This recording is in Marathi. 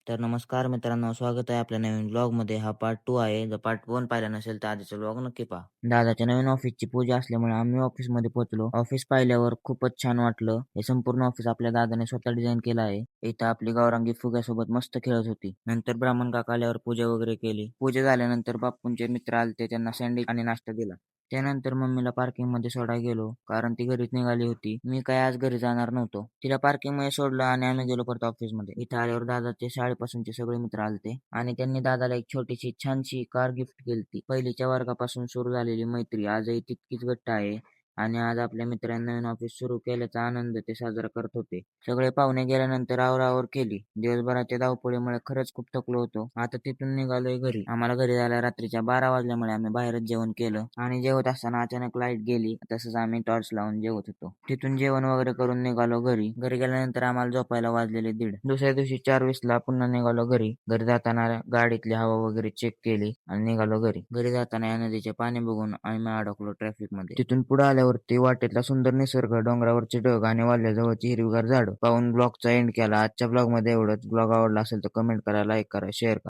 तर नमस्कार मित्रांनो, स्वागत आहे आपल्या नवीन व्लॉगमध्ये. हा पार्ट 2 आहे. जर पार्ट 1 पाहिला नसेल तर आधीचा व्लॉग नक्की पहा. दादाच्या नवीन ऑफिसची पूजा असल्यामुळे आम्ही ऑफिसमध्ये पोहोचलो. ऑफिस पाहिल्यावर खूपच छान वाटलं. हे संपूर्ण ऑफिस आपल्या दादाने स्वतः डिझाईन केलं आहे. इथं आपली गौरांगी फुग्यासोबत मस्त खेळत होती. नंतर ब्राह्मण काका आल्यावर पूजा वगैरे केली. पूजा झाल्यानंतर बाप्पूंचे मित्र आलते, त्यांना सँडविच आणि नाश्ता दिला. त्यानंतर मम्मीला पार्किंगमध्ये सोडायला गेलो, कारण ती घरीच निघाली होती. मी काय आज घरी जाणार नव्हतो. तिला पार्किंगमध्ये सोडलं आणि आम्ही गेलो परत ऑफिसमध्ये. इथं आल्यावर दादाचे शाळेपासूनचे सगळे मित्र आलते आणि त्यांनी दादाला एक छोटीशी छानशी कार गिफ्ट केलती. पहिलीच्या वर्गापासून सुरू झालेली मैत्री आजही तितकीच घट्ट आहे आणि आज आपल्या मित्रांनी नवीन ऑफिस सुरू केल्याचा आनंद ते साजरा करत होते. सगळे पाहुणे गेल्यानंतर आवराआवर केली. दिवसभराच्या धावपळीमुळे खरंच खूप थकलो होतो. आता तिथून निघालोय घरी. आम्हाला घरी जायला रात्रीच्या 12 वाजल्यामुळे आम्ही बाहेरच जेवण केलं आणि जेवत असताना अचानक लाईट गेली. तसंच आम्ही टॉर्च लावून जेवत होतो. तिथून जेवण वगैरे करून निघालो घरी. घरी गेल्यानंतर आम्हाला झोपायला वाजलेले 1:30. दुसऱ्या दिवशी 4:20ला पुन्हा निघालो घरी. घरी जाताना गाडीतली हवा वगैरे चेक केली आणि निघालो घरी. घरी जाताना या नदीचे पाणी बघून आम्ही अडकलो ट्रॅफिकमध्ये. तिथून पुढे आल्यावरती वाटेतला सुंदर निसर्ग, डोंगरावरचे ढग आणि वाल्याजवळची हिरवीगार झाडं पाहून ब्लॉगचा एंड केला. आजच्या ब्लॉगमध्ये एवढंच. ब्लॉग आवडला असेल तर कमेंट करा, लाईक करा, शेअर करा.